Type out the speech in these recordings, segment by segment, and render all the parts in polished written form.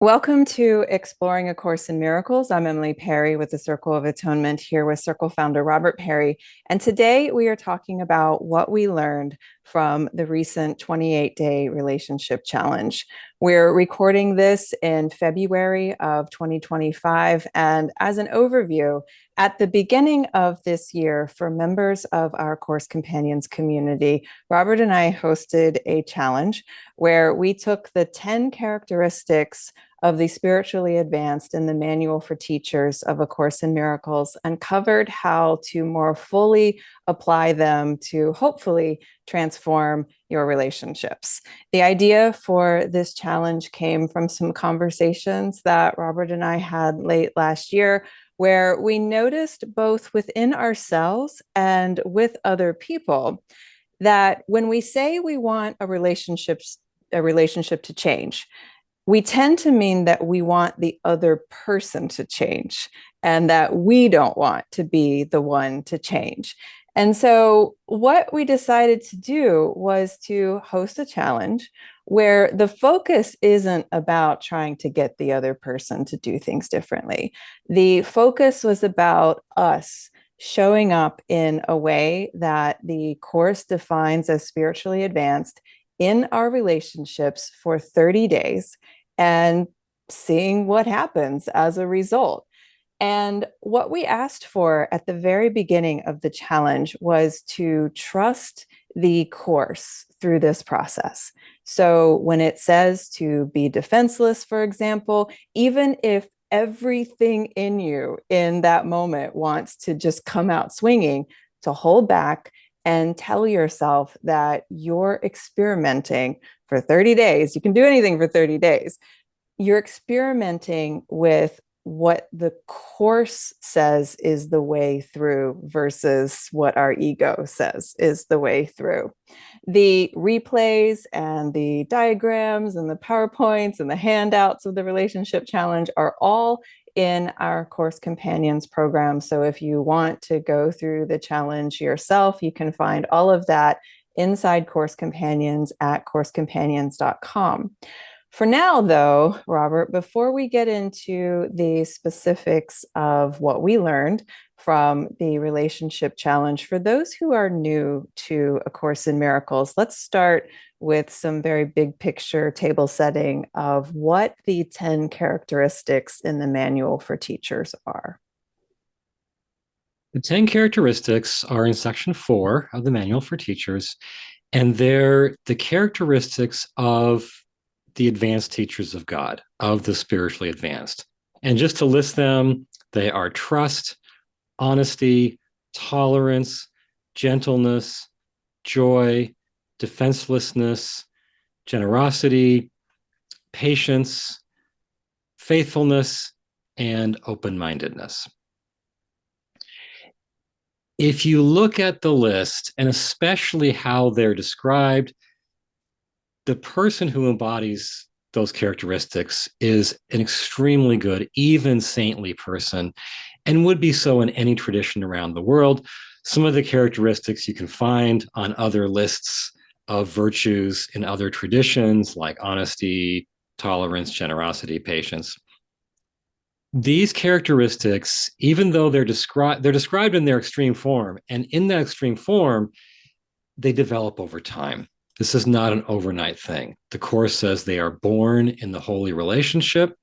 Welcome to Exploring A Course in Miracles. I'm Emily Perry with the Circle of Atonement, here with Circle founder Robert Perry. And today we are talking about what we learned from the recent 28-day relationship challenge. We're recording this in February of 2025. And as an overview, at the beginning of this year, for members of our Course Companions community, Robert and I hosted a challenge where we took the 10 characteristics of the spiritually advanced in the Manual for Teachers of A Course in Miracles and covered how to more fully apply them to hopefully transform your relationships. The idea for this challenge came from some conversations that Robert and I had late last year, where we noticed both within ourselves and with other people that when we say we want a relationship to change, we tend to mean that we want the other person to change and that we don't want to be the one to change. And so what we decided to do was to host a challenge where the focus isn't about trying to get the other person to do things differently. The focus was about us showing up in a way that the Course defines as spiritually advanced in our relationships for 30 days and seeing what happens as a result. And what we asked for at the very beginning of the challenge was to trust the Course through this process. So when it says to be defenseless, for example, even if everything in you in that moment wants to just come out swinging, to hold back and tell yourself that you're experimenting for 30 days. You can do anything for 30 days. You're experimenting with what the Course says is the way through versus what our ego says is the way through. The replays and the diagrams and the PowerPoints and the handouts of the relationship challenge are all in our Course Companions program. So if you want to go through the challenge yourself, you can find all of that inside Course Companions at coursecompanions.com. For now, though, Robert, before we get into the specifics of what we learned from the relationship challenge, for those who are new to A Course in Miracles, let's start with some very big picture table setting of what the 10 characteristics in the Manual for Teachers are. The 10 characteristics are in section 4 of the Manual for Teachers, and they're the characteristics of the advanced teachers of God, of the spiritually advanced. And just to list them, they are trust, honesty, tolerance, gentleness, joy, defenselessness, generosity, patience, faithfulness, and open-mindedness. If you look at the list, and especially how they're described, the person who embodies those characteristics is an extremely good, even saintly person, and would be so in any tradition around the world. Some of the characteristics you can find on other lists of virtues in other traditions, like honesty, tolerance, generosity, patience. These characteristics, even though they're described in their extreme form, and in that extreme form, they develop over time. This is not an overnight thing. The Course says they are born in the holy relationship.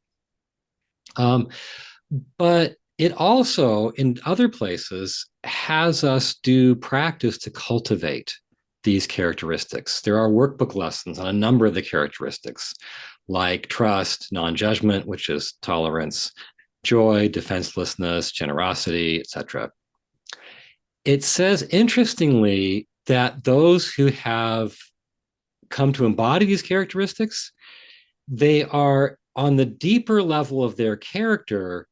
But it also, in other places, has us do practice to cultivate these characteristics. There are workbook lessons on a number of the characteristics, like trust, non-judgment, which is tolerance, joy, defenselessness, generosity, etc. It says, interestingly, that those who have come to embody these characteristics, they are on the deeper level of their character,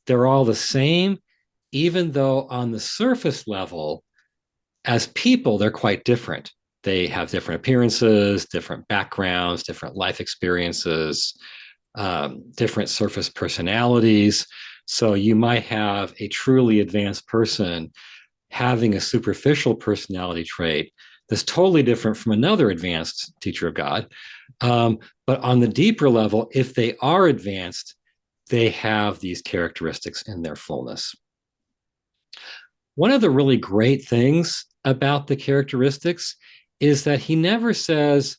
they're all the same, even though on the surface level, as people, they're quite different. They have different appearances, different backgrounds, different life experiences, different surface personalities. So you might have a truly advanced person having a superficial personality trait that's totally different from another advanced teacher of God. But on the deeper level, if they are advanced, they have these characteristics in their fullness. One of the really great things about the characteristics is that he never says,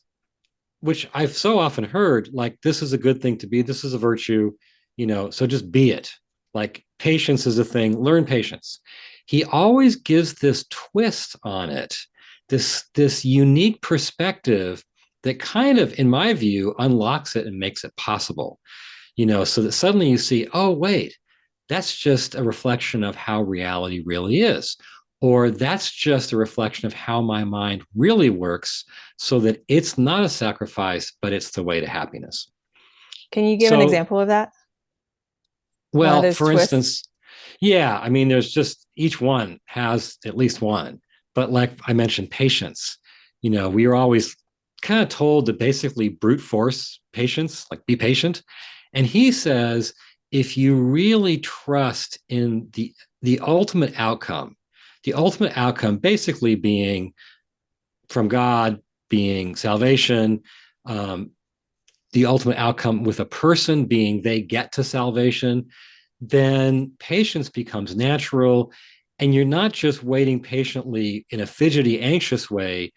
which I've so often heard, like, this is a good thing to be, this is a virtue, so just be it. Like, patience is a thing, learn patience. He always gives this twist on it, this unique perspective that kind of, in my view, unlocks it and makes it possible, so that suddenly you see, oh, wait, that's just a reflection of how reality really is. Or that's just a reflection of how my mind really works, so that it's not a sacrifice, but it's the way to happiness. Can you give an So, example of that? One of well, those for twists? instance, yeah, I mean, there's just each one has at least one. But like I mentioned, patience, we are always kind of told to basically brute force patience, like be patient. And he says, if you really trust in the ultimate outcome basically being from God, being salvation, um, the ultimate outcome with a person being they get to salvation, then patience becomes natural. And you're not just waiting patiently in a fidgety, anxious way.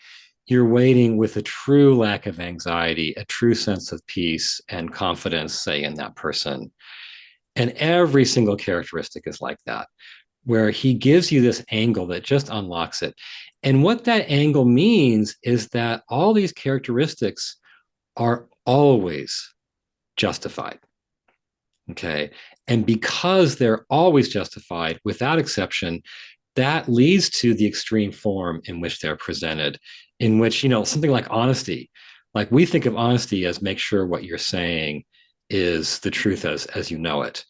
You're waiting with a true lack of anxiety, a true sense of peace and confidence, say, in that person. And every single characteristic is like that, where he gives you this angle that just unlocks it. And what that angle means is that all these characteristics are always justified. Okay. And because they're always justified without exception, that leads to the extreme form in which they're presented, in which, something like honesty, like we think of honesty as make sure what you're saying is the truth as you know it.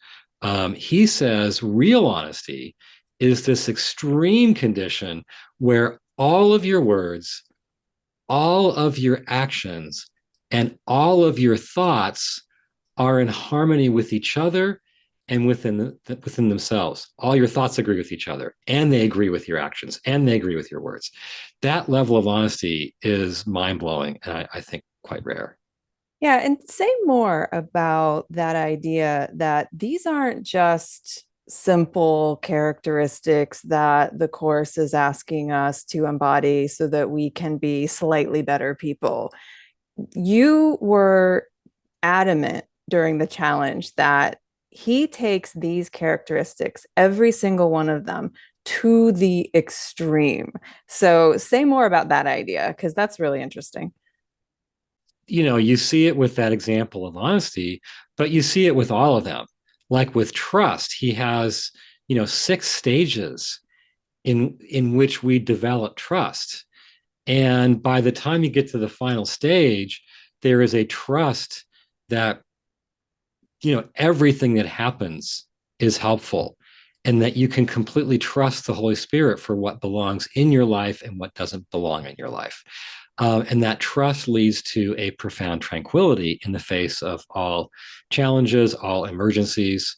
He says real honesty is this extreme condition where all of your words, all of your actions, and all of your thoughts are in harmony with each other and within themselves. All your thoughts agree with each other, and they agree with your actions, and they agree with your words. That level of honesty is mind blowing, and I think quite rare. Yeah, and say more about that idea that these aren't just simple characteristics that the course is asking us to embody so that we can be slightly better people. You were adamant during the challenge that he takes these characteristics, every single one of them, to the extreme. So say more about that idea, because that's really interesting. You see it with that example of honesty, but you see it with all of them. Like with trust, he has, 6 stages in which we develop trust. And by the time you get to the final stage, there is a trust that, everything that happens is helpful, and that you can completely trust the Holy Spirit for what belongs in your life and what doesn't belong in your life. And that trust leads to a profound tranquility in the face of all challenges, all emergencies.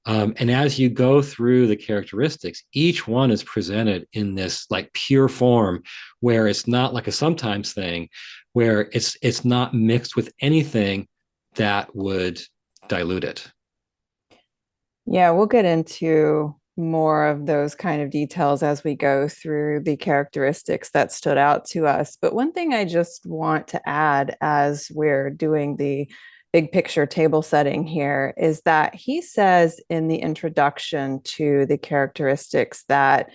And as you go through the characteristics, each one is presented in this like pure form, where it's not like a sometimes thing, where it's not mixed with anything that would dilute it. Yeah, we'll get into more of those kind of details as we go through the characteristics that stood out to us. But one thing I just want to add as we're doing the big picture table setting here is that he says in the introduction to the characteristics that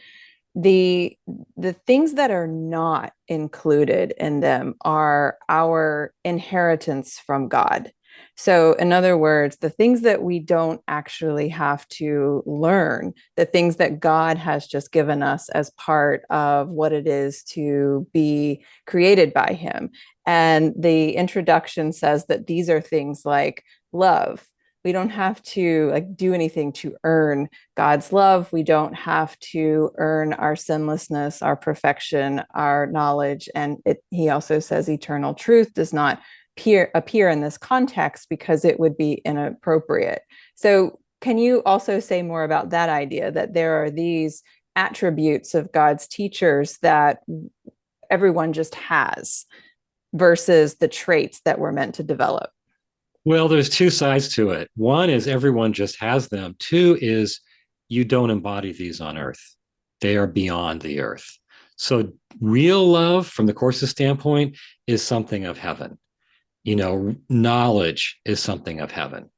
the the things that are not included in them are our inheritance from God. So, in other words, the things that we don't actually have to learn, the things that God has just given us as part of what it is to be created by Him. And the introduction says that these are things like love. We don't have to like do anything to earn God's love. We don't have to earn our sinlessness, our perfection, our knowledge. And he also says eternal truth does not appear in this context because it would be inappropriate. So, can you also say more about that idea that there are these attributes of God's teachers that everyone just has? versus the traits that we're meant to develop? Well, there's two sides to it. One is everyone just has them. Two is you don't embody these on earth. They are beyond the earth. So real love from the course's standpoint is something of heaven. Knowledge is something of heaven.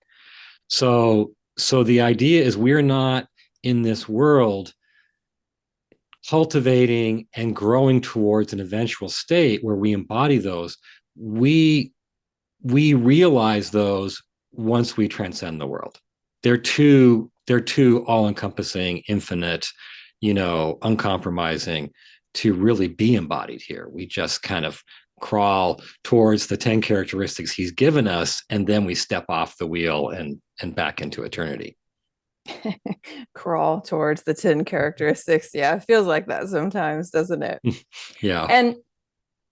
So the idea is we're not in this world cultivating and growing towards an eventual state where we embody those. We realize those once we transcend the world. They're too all-encompassing, infinite, uncompromising to really be embodied here. We just kind of crawl towards the 10 characteristics he's given us, and then we step off the wheel and back into eternity. Crawl towards the 10 characteristics. Yeah, it feels like that sometimes, doesn't it? Yeah. And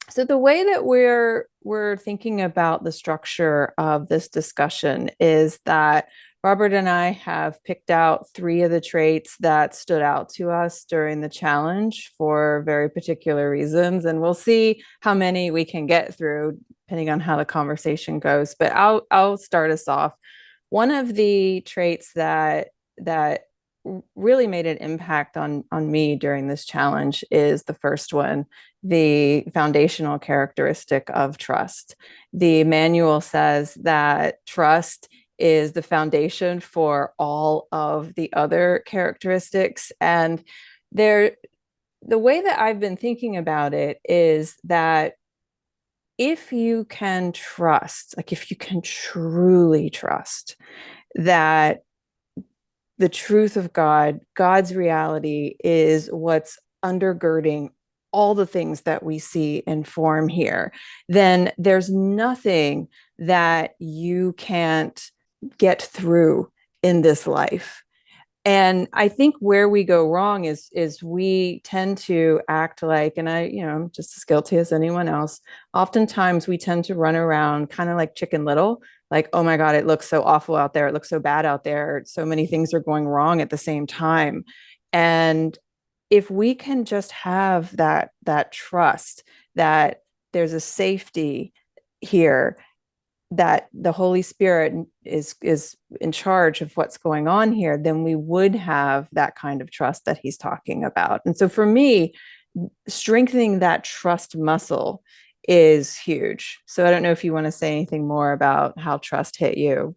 so the way that we're thinking about the structure of this discussion is that Robert and I have picked out three of the traits that stood out to us during the challenge for very particular reasons, and we'll see how many we can get through depending on how the conversation goes. But I'll start us off. One of the traits that really made an impact on me during this challenge is the first one, the foundational characteristic of trust. The manual says that trust is the foundation for all of the other characteristics. And there, the way that I've been thinking about it is that if you can trust, like if you can truly trust that the truth of God, God's reality is what's undergirding all the things that we see and form here, then there's nothing that you can't get through in this life. And I think where we go wrong is we tend to act like, and I'm just as guilty as anyone else. Oftentimes we tend to run around kind of like Chicken Little, like, oh my God, it looks so awful out there. It looks so bad out there. So many things are going wrong at the same time. And if we can just have that trust that there's a safety here, that the Holy Spirit is in charge of what's going on here, then we would have that kind of trust that he's talking about. And so for me, strengthening that trust muscle is huge. So I don't know if you want to say anything more about how trust hit you.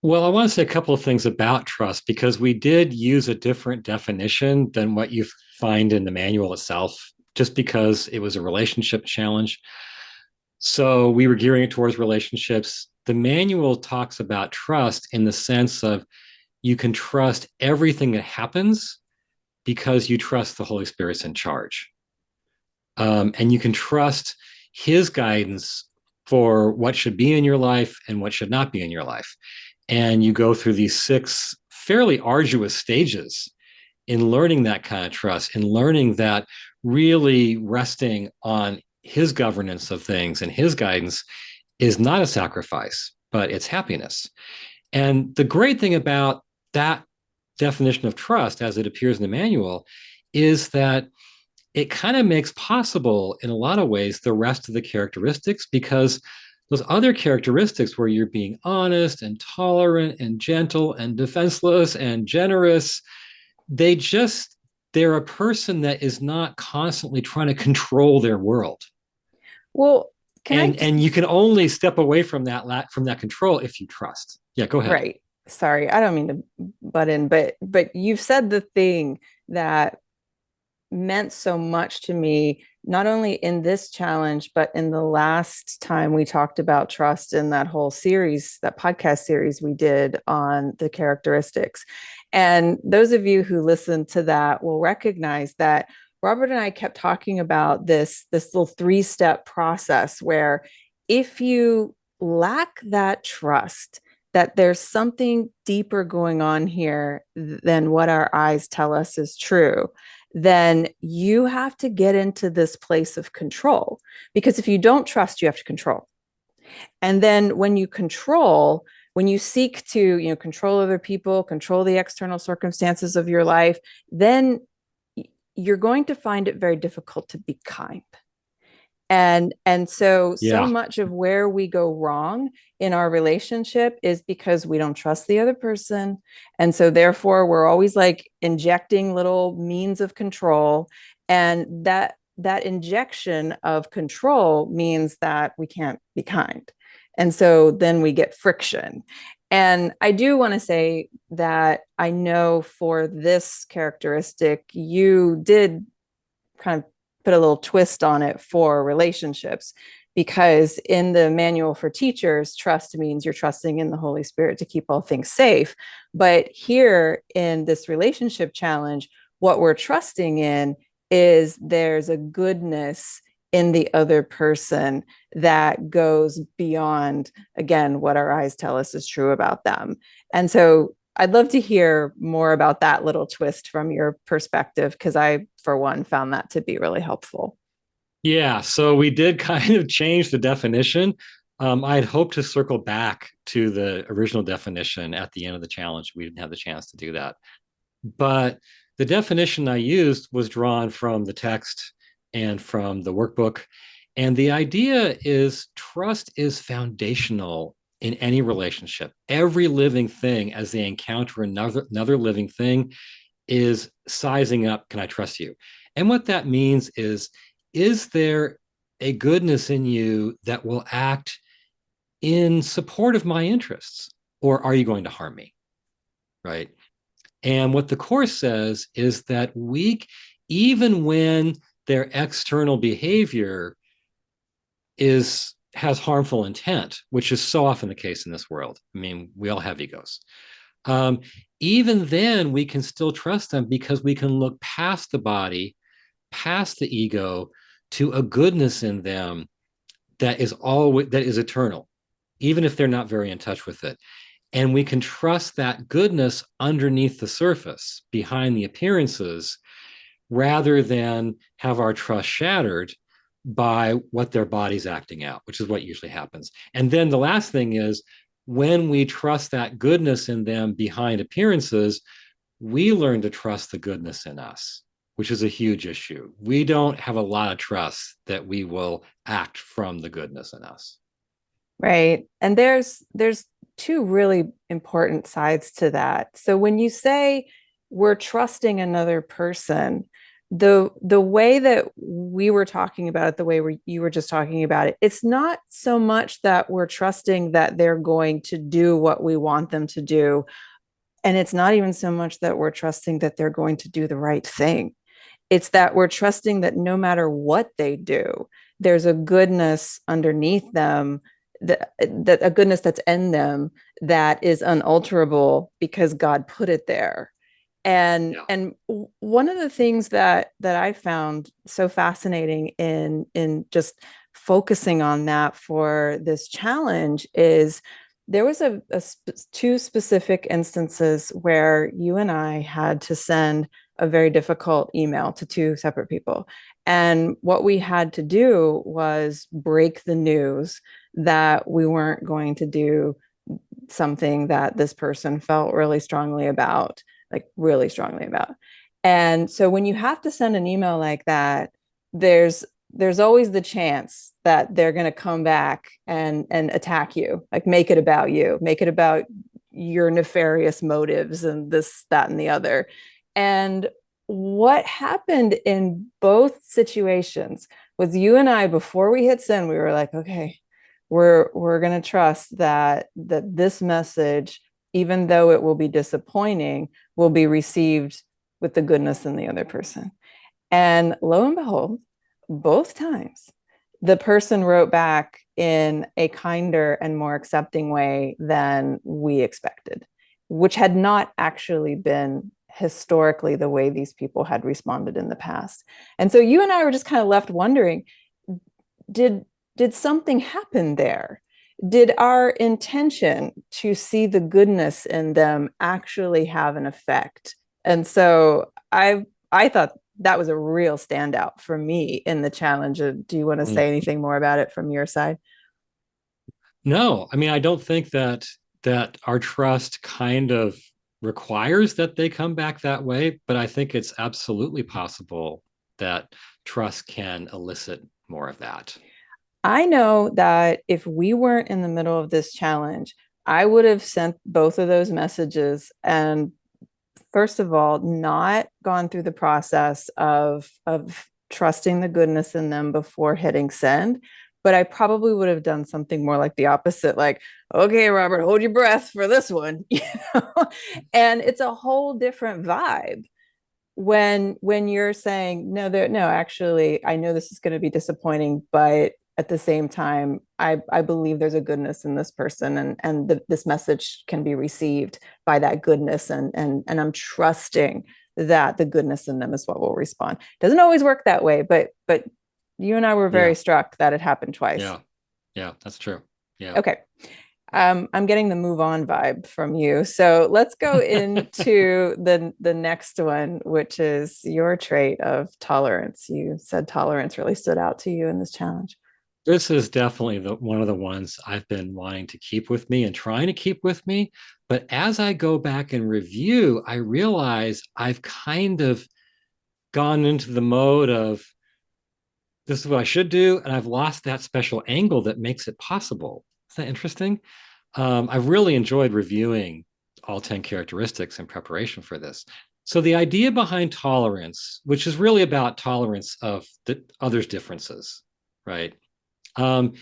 Well, I want to say a couple of things about trust because we did use a different definition than what you find in the manual itself, just because it was a relationship challenge. So we were gearing it towards relationships. The manual talks about trust in the sense of you can trust everything that happens because you trust the Holy Spirit's in charge. And you can trust his guidance for what should be in your life and what should not be in your life. And you go through these 6 fairly arduous stages in learning that kind of trust, in learning that really resting on his governance of things and his guidance is not a sacrifice, but it's happiness. And the great thing about that definition of trust, as it appears in the manual, is that it kind of makes possible in a lot of ways the rest of the characteristics, because those other characteristics where you're being honest and tolerant and gentle and defenseless and generous, they're a person that is not constantly trying to control their world. Well, can I just, And you can only step away from that control if you trust. Yeah, go ahead. right. Sorry, I don't mean to butt in, but you've said the thing that meant so much to me, not only in this challenge, but in the last time we talked about trust in that whole series, that podcast series we did on the characteristics. And those of you who listened to that will recognize that Robert and I kept talking about this little 3-step process where if you lack that trust, that there's something deeper going on here than what our eyes tell us is true, then you have to get into this place of control. Because if you don't trust, you have to control. And then when you control, when you seek to, control other people, control the external circumstances of your life, then you're going to find it very difficult to be kind. And so Yeah. much of where we go wrong in our relationship is because we don't trust the other person. And so therefore we're always like injecting little means of control, and that injection of control means that we can't be kind. And so then we get friction. And I do want to say that I know for this characteristic, you did kind of put a little twist on it for relationships, because in the manual for teachers, trust means you're trusting in the Holy Spirit to keep all things safe. But here in this relationship challenge, what we're trusting in is there's a goodness in the other person that goes beyond, again, what our eyes tell us is true about them. And so I'd love to hear more about that little twist from your perspective, because I, for one, found that to be really helpful. Yeah. So we did kind of change the definition. I'd hoped to circle back to the original definition at the end of the challenge. We didn't have the chance to do that. But the definition I used was drawn from the text and from the workbook. And the idea is trust is foundational in any relationship. Every living thing, as they encounter another living thing, is sizing up, can I trust you? And what that means is there a goodness in you that will act in support of my interests? Or are you going to harm me? Right. And what the Course says is that even when their external behavior has harmful intent, which is so often the case in this world. I mean, we all have egos. Um, Even then, we can still trust them because we can look past the body, past the ego, to a goodness in them that is eternal, even if they're not very in touch with it. And we can trust that goodness underneath the surface, behind the appearances, rather than have our trust shattered by what their body's acting out, which is what usually happens. And then the last thing is, when we trust that goodness in them behind appearances, we learn to trust the goodness in us, which is a huge issue. We don't have a lot of trust that we will act from the goodness in us. Right. And there's two really important sides to that. So when you say we're trusting another person, the way that we were talking about it, the way you were just talking about it, it's not so much that we're trusting that they're going to do what we want them to do. And it's not even so much that we're trusting that they're going to do the right thing. It's that we're trusting that no matter what they do, there's a goodness underneath them, that a goodness that's in them that is unalterable because God put it there. And Yeah. and one of the things that I found so fascinating in just focusing on that for this challenge is there was two specific instances where you and I had to send a very difficult email to two separate people. And what we had to do was break the news that we weren't going to do something that this person felt really strongly about, like really strongly about. And so when you have to send an email like that, there's always the chance that they're going to come back and attack you, like make it about you, make it about your nefarious motives and this, that, and the other. And what happened in both situations was you and I, before we hit send, we were like, okay, we're going to trust that this message, even though it will be disappointing, will be received with the goodness in the other person. And lo and behold, both times, the person wrote back in a kinder and more accepting way than we expected, which had not actually been historically the way these people had responded in the past. And so you and I were just kind of left wondering, did did something happen there? Did our intention to see the goodness in them actually have an effect? And so I thought that was a real standout for me in the challenge. Do you want to say Mm. anything more about it from your side? No, I mean, I don't think that our trust kind of requires that they come back that way, but I think it's absolutely possible that trust can elicit more of that. I know that if we weren't in the middle of this challenge, I would have sent both of those messages and first of all, not gone through the process of trusting the goodness in them before hitting send. But I probably would have done something more like the opposite, like, okay, Robert, hold your breath for this one. And it's a whole different vibe when you're saying no there no actually I know this is going to be disappointing, but at the same time I believe there's a goodness in this person, and this message can be received by that goodness, and I'm trusting that the goodness in them is what will respond. Doesn't always work that way, but you and I were very Yeah. struck that it happened twice. Yeah. Yeah. That's true. Yeah. Okay. I'm getting the move on vibe from you. So let's go into the next one, which is your trait of tolerance. You said tolerance really stood out to you in this challenge. This is definitely one of the ones I've been wanting to keep with me and trying to keep with me. But as I go back and review, I realize I've kind of gone into the mode of this is what I should do, and I've lost that special angle that makes it possible. Is that interesting? I've really enjoyed reviewing all 10 characteristics in preparation for this. So the idea behind tolerance, which is really about tolerance of the others' differences, right? Um,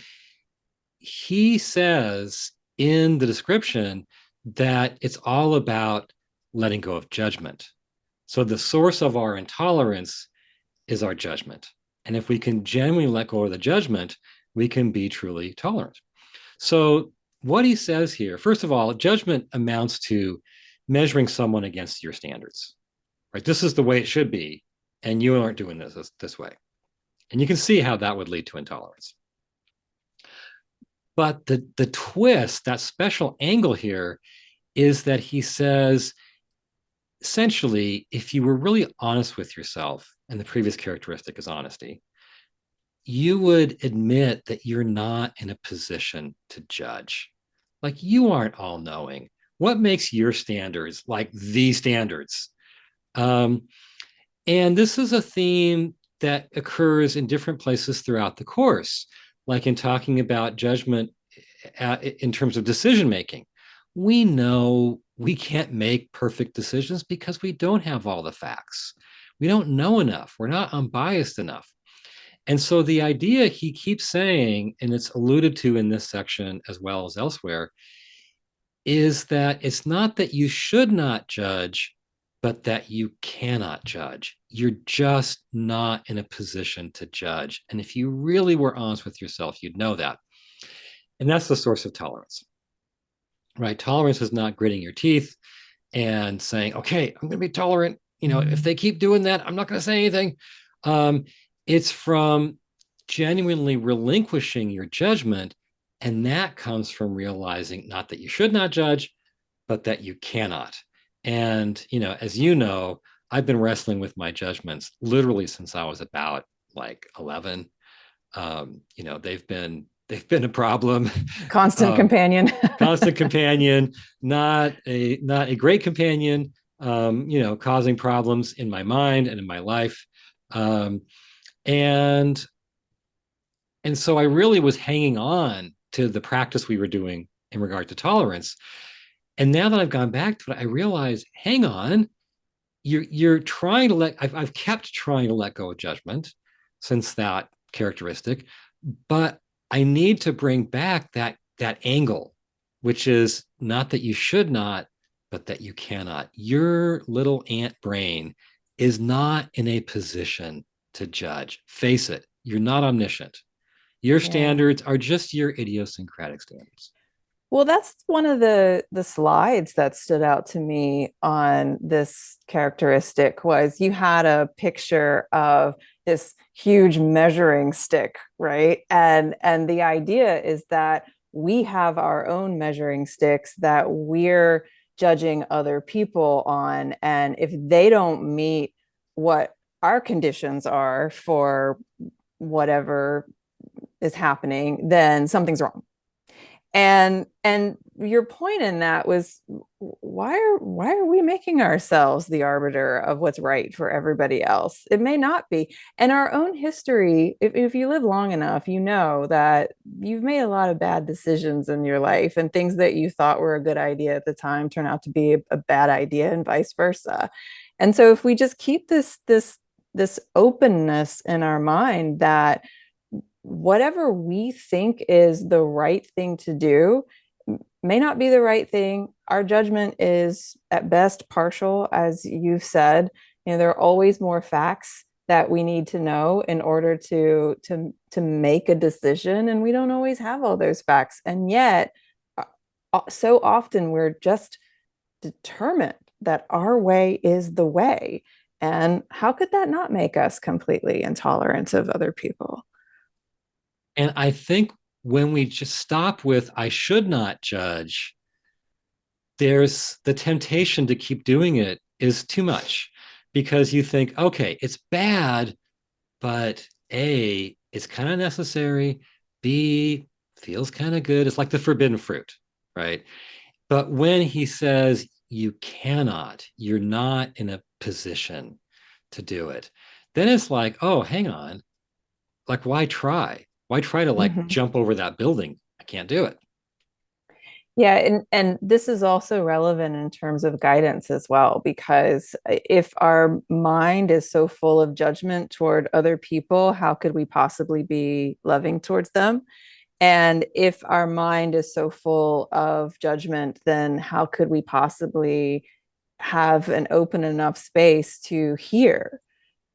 he says in the description that it's all about letting go of judgment. So the source of our intolerance is our judgment. And if we can genuinely let go of the judgment, we can be truly tolerant. So what he says here, first of all, judgment amounts to measuring someone against your standards, right? This is the way it should be, and you aren't doing this way. And you can see how that would lead to intolerance. But the twist, that special angle here, is that he says, essentially, if you were really honest with yourself, and the previous characteristic is honesty, you would admit that you're not in a position to judge. Like you aren't all knowing. What makes your standards like the standards? Um, and this is a theme that occurs in different places throughout the course, like in talking about judgment in terms of decision making. We know we can't make perfect decisions because we don't have all the facts. We don't know enough. We're not unbiased enough. And so the idea he keeps saying, and it's alluded to in this section as well as elsewhere, is that it's not that you should not judge, but that you cannot judge. You're just not in a position to judge. And if you really were honest with yourself, you'd know that. And that's the source of tolerance, right? Tolerance is not gritting your teeth and saying, okay, I'm going to be tolerant. You know, if they keep doing that, I'm not going to say anything. Um, it's from genuinely relinquishing your judgment. And that comes from realizing not that you should not judge, but that you cannot. And, you know, as you know, I've been wrestling with my judgments literally since I was about like 11. You know, they've been a problem. Constant um, companion. Constant companion, not a great companion, you know, causing problems in my mind and in my life. Um, and and so I really was hanging on to the practice we were doing in regard to tolerance. And now that I've gone back to it, I realize, hang on, you're trying to I've kept trying to let go of judgment since that characteristic, but I need to bring back that angle, which is not that you should not, but that you cannot. Your little ant brain is not in a position to judge. Face it, you're not omniscient. Your Yeah. standards are just your idiosyncratic standards. Well, that's one of the slides that stood out to me on this characteristic was you had a picture of this huge measuring stick, right? And the idea is that we have our own measuring sticks that we're judging other people on, and if they don't meet what our conditions are for whatever is happening, then something's wrong. And your point in that was, why are we making ourselves the arbiter of what's right for everybody else? It may not be. And our own history, if you live long enough, you know that you've made a lot of bad decisions in your life, and things that you thought were a good idea at the time turn out to be a bad idea, and vice versa. And so if we just keep this openness in our mind that whatever we think is the right thing to do may not be the right thing. Our judgment is at best partial, as you've said. There are always more facts that we need to know in order to make a decision, and we don't always have all those facts. And yet, so often we're just determined that our way is the way. And how could that not make us completely intolerant of other people? And I think when we just stop with, I should not judge, there's the temptation to keep doing it is too much because you think, okay, it's bad, but A, it's kind of necessary. B, feels kind of good. It's like the forbidden fruit, right? But when he says you cannot, you're not in a position to do it, then it's like, oh, hang on. Like, why try? Why try to like Mm-hmm. jump over that building? I can't do it. Yeah, and this is also relevant in terms of guidance as well, because if our mind is so full of judgment toward other people, how could we possibly be loving towards them? And if our mind is so full of judgment, then how could we possibly have an open enough space to hear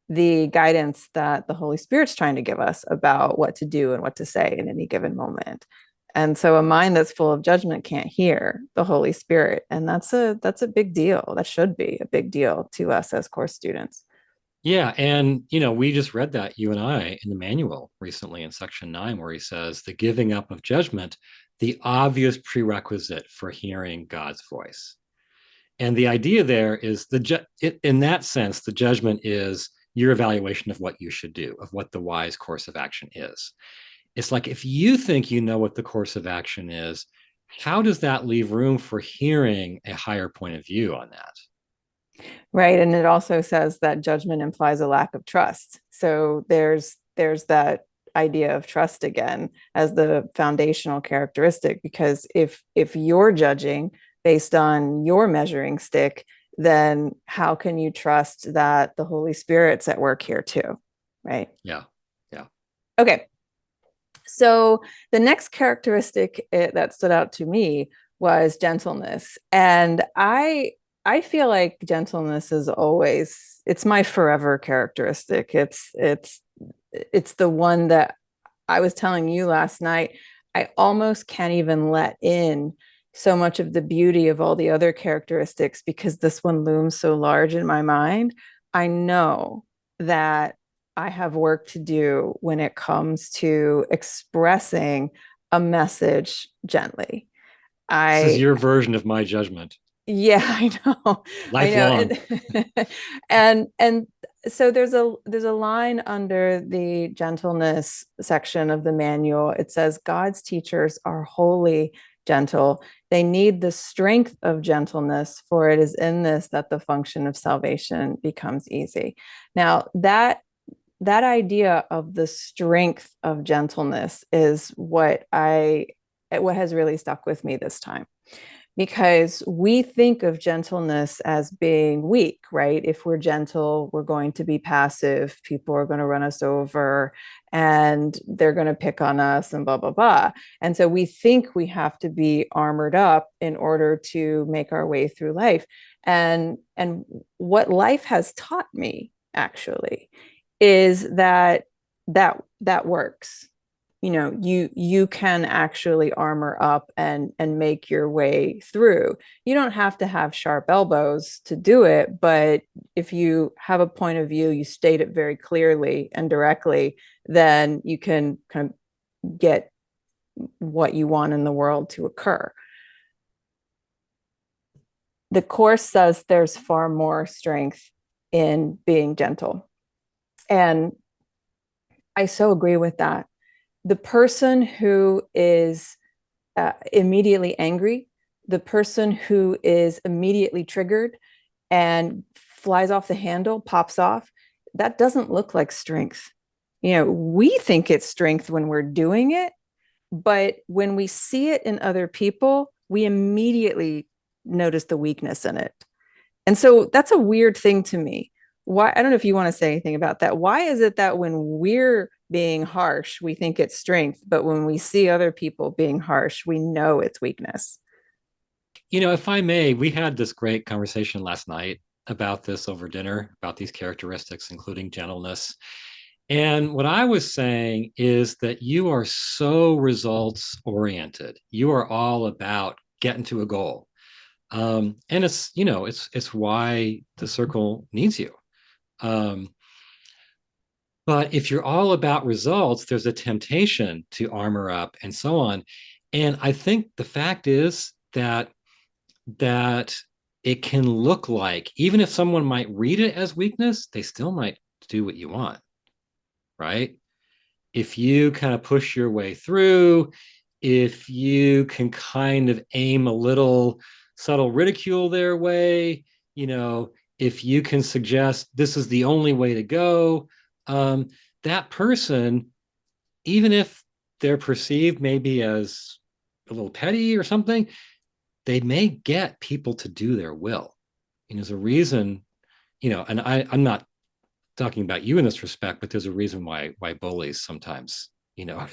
the guidance that the Holy Spirit's trying to give us about what to do and what to say in any given moment? And so a mind that's full of judgment can't hear the Holy Spirit. And that's a big deal. That should be a big deal to us as course students. Yeah, and we just read that, you and I, in the manual recently in section 9, where he says the giving up of judgment, the obvious prerequisite for hearing God's voice. And the idea there is in that sense, the judgment is your evaluation of what you should do, of what the wise course of action is. It's like if you think you know what the course of action is, how does that leave room for hearing a higher point of view on that? Right. And it also says that judgment implies a lack of trust. So there's that idea of trust again as the foundational characteristic, because if you're judging based on your measuring stick, then how can you trust that the Holy Spirit's at work here too? Right. Yeah. Yeah. Okay. So the next characteristic that stood out to me was gentleness. And I feel like gentleness is always, it's my forever characteristic. It's the one that I was telling you last night. I almost can't even let in so much of the beauty of all the other characteristics because this one looms so large in my mind. I know that I have work to do when it comes to expressing a message gently. This is I your version of my judgment. Yeah, I know. I know. Lifelong. And so there's a line under the gentleness section of the manual. It says God's teachers are wholly gentle. They need the strength of gentleness, for it is in this that the function of salvation becomes easy. Now, that idea of the strength of gentleness is what has really stuck with me this time, because we think of gentleness as being weak, right? If we're gentle, we're going to be passive. People are going to run us over and they're going to pick on us and blah, blah, blah. And so we think we have to be armored up in order to make our way through life. And what life has taught me actually is that works. You can actually armor up and make your way through. You don't have to have sharp elbows to do it, but if you have a point of view, you state it very clearly and directly, then you can kind of get what you want in the world to occur. The course says there's far more strength in being gentle, and I so agree with that. The person who is immediately angry, the person who is immediately triggered and flies off the handle, pops off, that doesn't look like strength. We think it's strength when we're doing it, but when we see it in other people, we immediately notice the weakness in it. And so that's a weird thing to me. Why? I don't know if you want to say anything about that. Why is it that when we're being harsh, we think it's strength, but when we see other people being harsh, we know it's weakness? If I may, we had this great conversation last night about this over dinner, about these characteristics, including gentleness. And what I was saying is that you are so results oriented. You are all about getting to a goal. And it's why the circle needs you. Um, but if you're all about results, there's a temptation to armor up and so on. And I think the fact is that it can look like, even if someone might read it as weakness, they still might do what you want, right? If you kind of push your way through, if you can kind of aim a little subtle ridicule their way, if you can suggest this is the only way to go, um, that person, even if they're perceived maybe as a little petty or something, they may get people to do their will. And there's a reason, and I'm not talking about you in this respect, but there's a reason why bullies sometimes,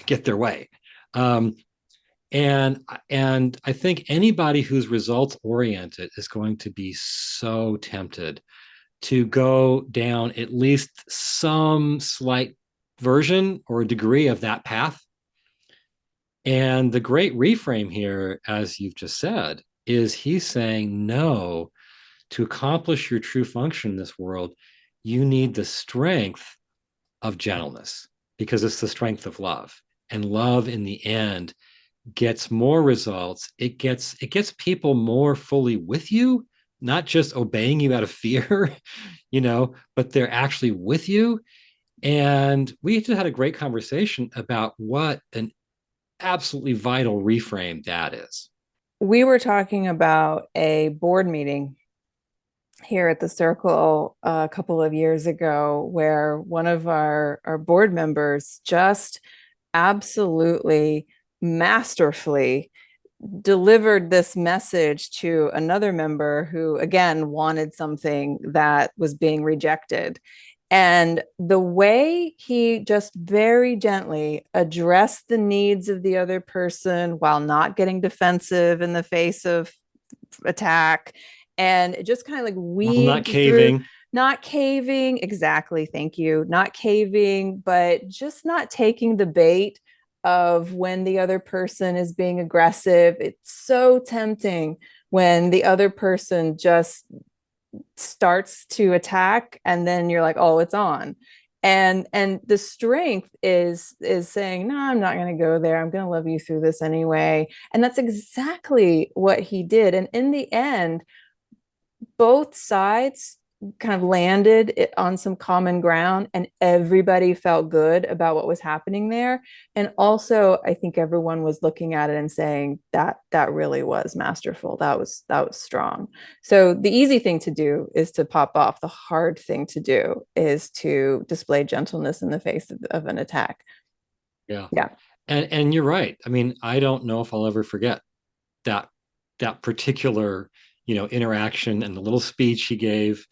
get their way. Um, and I think anybody who's results oriented is going to be so tempted to go down at least some slight version or degree of that path. And the great reframe here, as you've just said, is he's saying no. To accomplish your true function in this world, you need the strength of gentleness because it's the strength of love. And love in the end gets more results. It gets people more fully with you, not just obeying you out of fear, but they're actually with you. And we just had a great conversation about what an absolutely vital reframe that is. We were talking about a board meeting here at the Circle a couple of years ago where one of our board members just absolutely masterfully delivered this message to another member who, again, wanted something that was being rejected. And the way he just very gently addressed the needs of the other person while not getting defensive in the face of attack, and it just kind of like While not weaved through, caving. not caving, exactly, thank you, not caving, but just not taking the bait of when the other person is being aggressive. It's so tempting when the other person just starts to attack and then you're like, oh, it's on. And the strength is saying, no, I'm not going to go there, I'm going to love you through this anyway. And that's exactly what he did. And in the end, both sides kind of landed it on some common ground and everybody felt good about what was happening there. And also I think everyone was looking at it and saying that really was masterful, that was strong. So the easy thing to do is to pop off. The hard thing to do is to display gentleness in the face of an attack. Yeah. Yeah. And you're right. I mean, I don't know if I'll ever forget that that particular, interaction and the little speech he gave.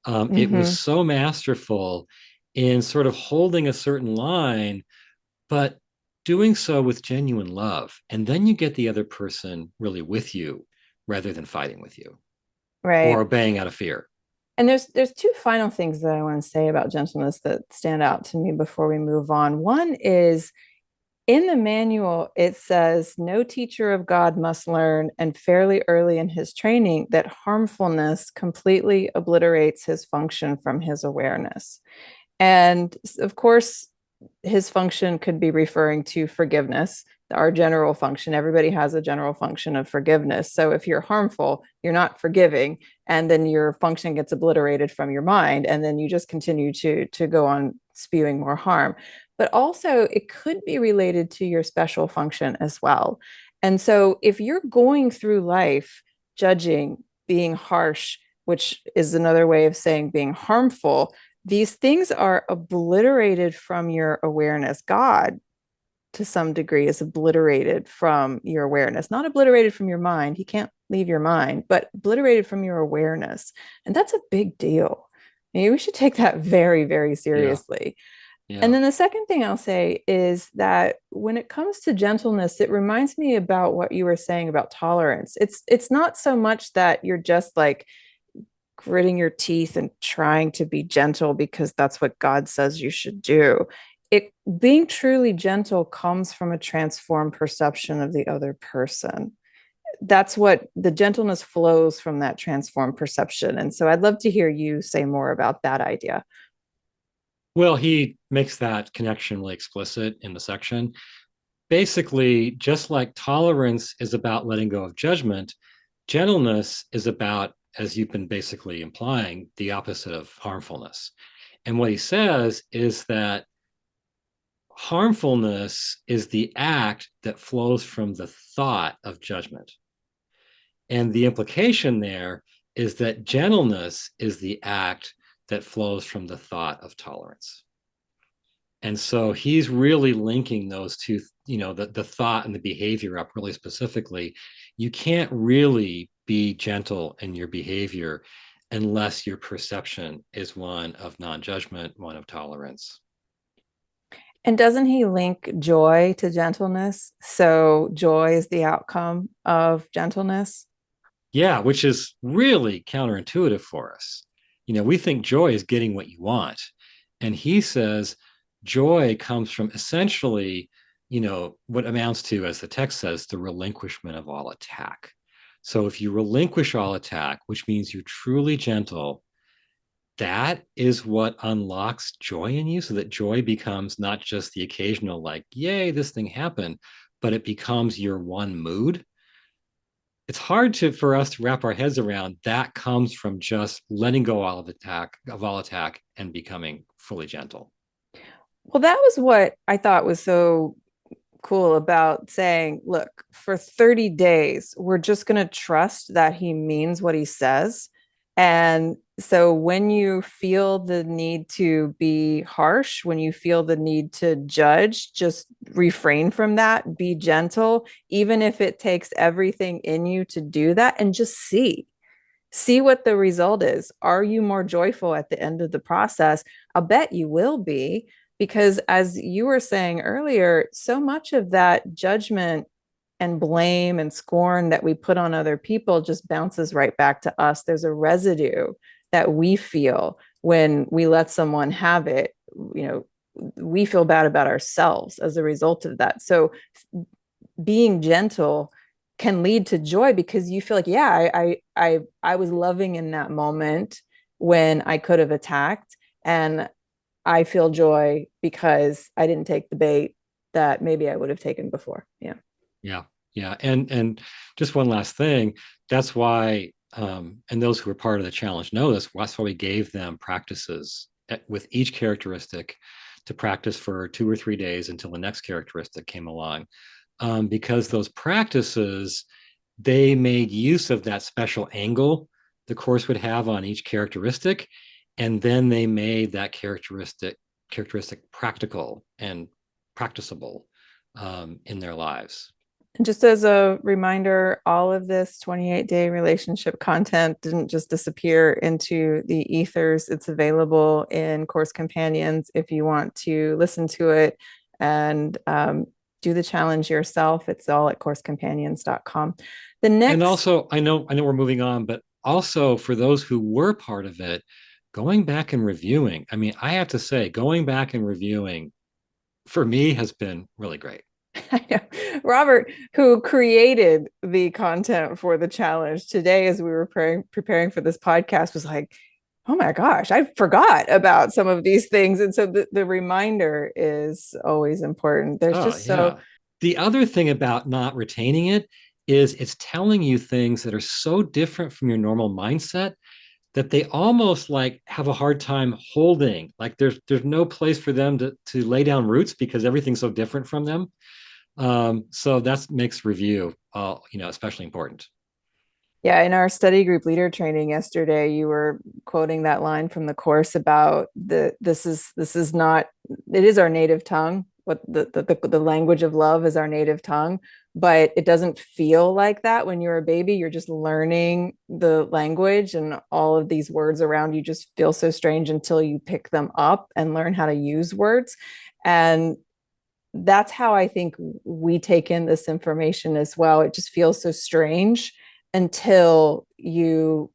It was Mm-hmm. so masterful in sort of holding a certain line, but doing so with genuine love. And then you get the other person really with you rather than fighting with you or Right. obeying out of fear. And there's two final things that I want to say about gentleness that stand out to me before we move on. One is, in the manual, it says no teacher of God must learn, and fairly early in his training, that harmfulness completely obliterates his function from his awareness. And of course, his function could be referring to forgiveness, our general function. Everybody has a general function of forgiveness. So if you're harmful, you're not forgiving, and then your function gets obliterated from your mind, and then you just continue to go on spewing more harm. But also, it could be related to your special function as well. And so if you're going through life judging, being harsh, which is another way of saying being harmful, these things are obliterated from your awareness. God, to some degree, is obliterated from your awareness, not obliterated from your mind. He can't leave your mind, but obliterated from your awareness. And that's a big deal. Maybe we should take that very, very Yeah. seriously. And Yeah. then the second thing I'll say is that when it comes to gentleness, it reminds me about what you were saying about tolerance. It's not so much that you're just like gritting your teeth and trying to be gentle because that's what God says you should do. It being truly gentle comes from a transformed perception of the other person. That's what the gentleness flows from, that transformed perception. And so I'd love to hear you say more about that idea. Well, he makes that connection really explicit in the section. Basically, just like tolerance is about letting go of judgment, gentleness is about, as you've been basically implying, the opposite of harmfulness. And what he says is that harmfulness is the act that flows from the thought of judgment. And the implication there is that gentleness is the act that flows from the thought of tolerance. And so he's really linking those two, the thought and the behavior up really specifically. You can't really be gentle in your behavior unless your perception is one of non-judgment, one of tolerance. And doesn't he link joy to gentleness? So joy is the outcome of gentleness. Yeah, which is really counterintuitive for us. We think joy is getting what you want. And he says joy comes from essentially, what amounts to, as the text says, the relinquishment of all attack. So if you relinquish all attack, which means you're truly gentle, that is what unlocks joy in you, so that joy becomes not just the occasional, like, yay, this thing happened, but it becomes your one mood. It's hard for us to wrap our heads around that comes from just letting go of all attack and becoming fully gentle. Well, that was what I thought was so cool about saying, look, for 30 days, we're just going to trust that he means what he says. And so when you feel the need to be harsh, when you feel the need to judge, just refrain from that, be gentle, even if it takes everything in you to do that, and just see what the result is. Are you more joyful at the end of the process? I'll bet you will be, because as you were saying earlier, so much of that judgment and blame and scorn that we put on other people just bounces right back to us. There's a residue that we feel when we let someone have it. We feel bad about ourselves as a result of that. So being gentle can lead to joy because you feel like, yeah, I was loving in that moment when I could have attacked, and I feel joy because I didn't take the bait that maybe I would have taken before. Yeah. Yeah, yeah, and just one last thing. That's why, and those who are part of the challenge know this. That's why we gave them practices with each characteristic to practice for 2 or 3 days until the next characteristic came along, because those practices, they made use of that special angle the course would have on each characteristic, and then they made that characteristic practical and practicable in their lives. And just as a reminder, all of this 28-day relationship content didn't just disappear into the ethers. It's available in Course Companions if you want to listen to it and do the challenge yourself. It's all at coursecompanions.com. The And next, also, I know we're moving on, but also for those who were part of it, going back and reviewing. I mean, I have to say, going back and reviewing for me has been really great. Robert, who created the content for the challenge today, as we were preparing for this podcast, was like, oh my gosh, I forgot about some of these things. And so the reminder is always important. There's Oh, just so, yeah. The other thing about not retaining it is it's telling you things that are so different from your normal mindset that they almost like have a hard time holding. Like there's no place for them to lay down roots because everything's so different from them. So that makes review, especially important. Yeah, in our study group leader training yesterday, you were quoting that line from the course about this is not, it is our native tongue. What the language of love is our native tongue, but it doesn't feel like that when you're a baby. You're just learning the language, and all of these words around you just feel so strange until you pick them up and learn how to use words. And that's how I think we take in this information as well. It just feels so strange until you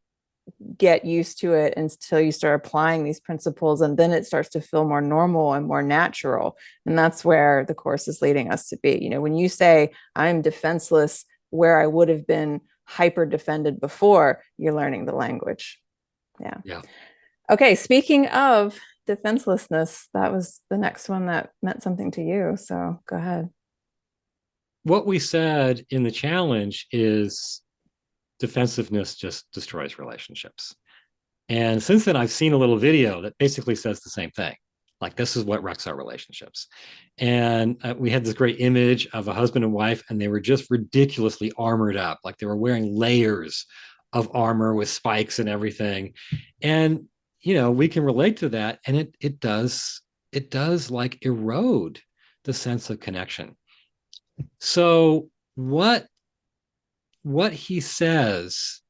get used to it, until you start applying these principles, and then it starts to feel more normal and more natural. And that's where the course is leading us to be. When you say I'm defenseless where I would have been hyper defended before, you're learning the language. Yeah. Yeah. Okay, speaking of defenselessness, that was the next one that meant something to you, so go ahead. What we said in the challenge is defensiveness just destroys relationships. And since then, I've seen a little video that basically says the same thing. Like, this is what wrecks our relationships. And we had this great image of a husband and wife, and they were just ridiculously armored up. Like, they were wearing layers of armor with spikes and everything. And, we can relate to that. And it does like erode the sense of connection. So what he says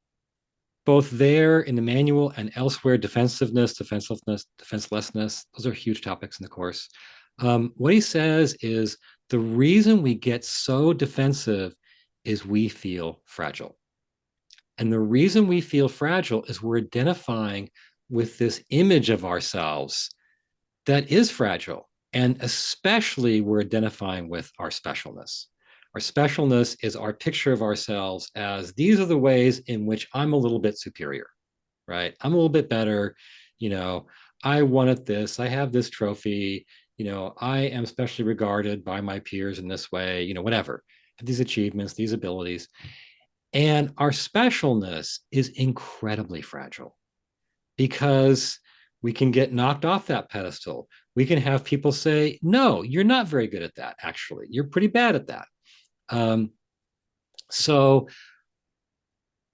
both there in the manual and elsewhere, defensiveness, defenselessness, defenselessness, those are huge topics in the course. What he says is the reason we get so defensive is we feel fragile. And the reason we feel fragile is we're identifying with this image of ourselves that is fragile. And especially we're identifying with our specialness. Our specialness is our picture of ourselves as these are the ways in which I'm a little bit superior, right? I'm a little bit better. You know, I wanted this, I have this trophy, I am specially regarded by my peers in this way, whatever. These achievements, these abilities. And our specialness is incredibly fragile because we can get knocked off that pedestal. We can have people say, no, you're not very good at that, actually. You're pretty bad at that. Um, so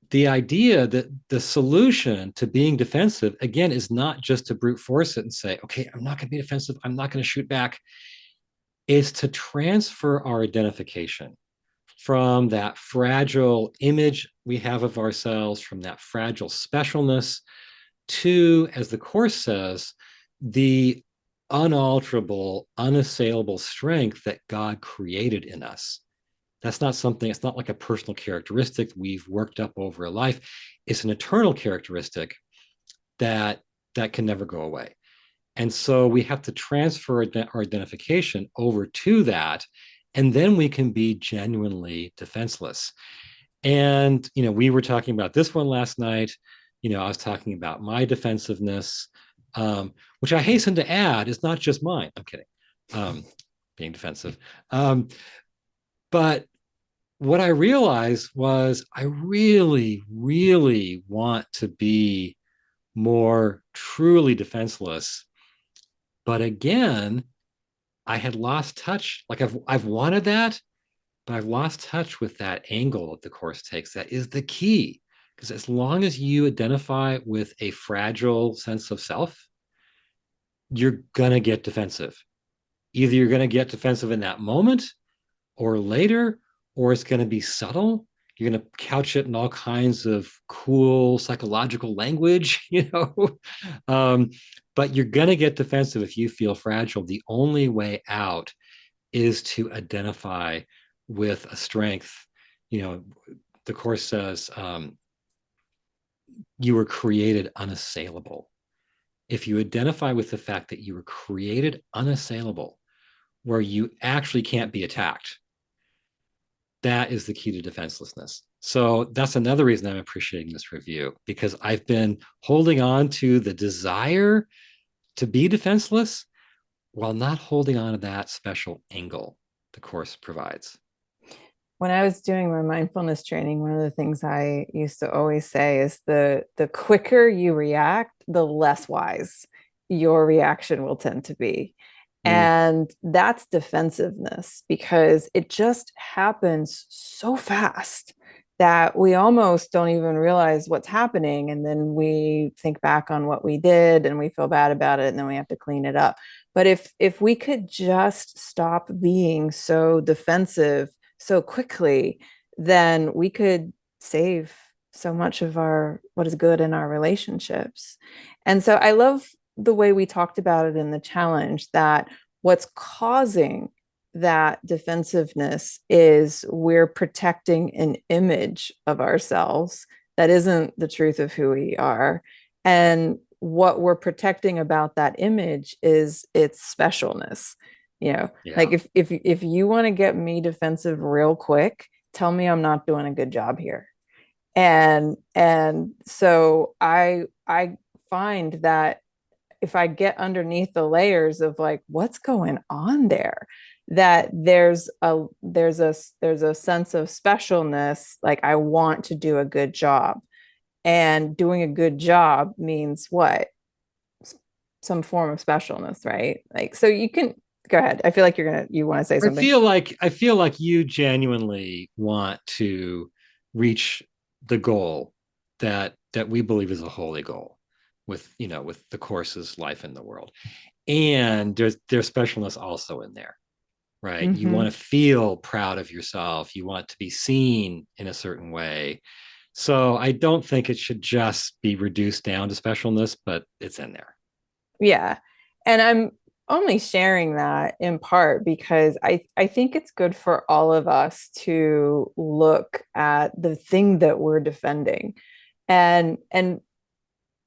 the idea that the solution to being defensive, again, is not just to brute force it and say, okay, I'm not going to be defensive. I'm not going to shoot back. Is to transfer our identification from that fragile image we have of ourselves, from that fragile specialness, to, as the Course says, the unalterable, unassailable strength that God created in us. That's not something, it's not like a personal characteristic we've worked up over a life. It's an eternal characteristic that can never go away. And so we have to transfer our identification over to that, and then we can be genuinely defenseless. And, we were talking about this one last night. I was talking about my defensiveness, which I hasten to add is not just mine. I'm kidding, being defensive. But what I realized was I really, really want to be more truly defenseless. But again, I had lost touch. Like I've wanted that, but I've lost touch with that angle that the Course takes. That is the key. Because as long as you identify with a fragile sense of self, you're going to get defensive. Either you're going to get defensive in that moment or later, or it's going to be subtle. You're going to couch it in all kinds of cool psychological language, um, but you're going to get defensive if you feel fragile. The only way out is to identify with a strength. The Course says you were created unassailable. If you identify with the fact that you were created unassailable, where you actually can't be attacked, that is the key to defenselessness. So that's another reason I'm appreciating this review, because I've been holding on to the desire to be defenseless while not holding on to that special angle the Course provides. When I was doing my mindfulness training, one of the things I used to always say is the quicker you react, the less wise your reaction will tend to be. Mm. And that's defensiveness because it just happens so fast that we almost don't even realize what's happening. And then we think back on what we did and we feel bad about it, and then we have to clean it up. But if we could just stop being so defensive so quickly, then we could save so much of our what is good in our relationships. And so I love the way we talked about it in the challenge, that what's causing that defensiveness is we're protecting an image of ourselves that isn't the truth of who we are. And what we're protecting about that image is its specialness. Like Yeah. if you want to get me defensive real quick, tell me I'm not doing a good job here. And so I find that if I get underneath the layers of like what's going on there, that there's a sense of specialness, like I want to do a good job. And doing a good job means what? Some form of specialness, right? Like, so you can go ahead. I feel like you want to say something. I feel like you genuinely want to reach the goal that we believe is a holy goal with with the course's life in the world. And there's specialness also in there, right? You Mm-hmm. want to feel proud of yourself. You want to be seen in a certain way. So I don't think it should just be reduced down to specialness, but it's in there. Yeah. And I'm only sharing that in part because I think it's good for all of us to look at the thing that we're defending. And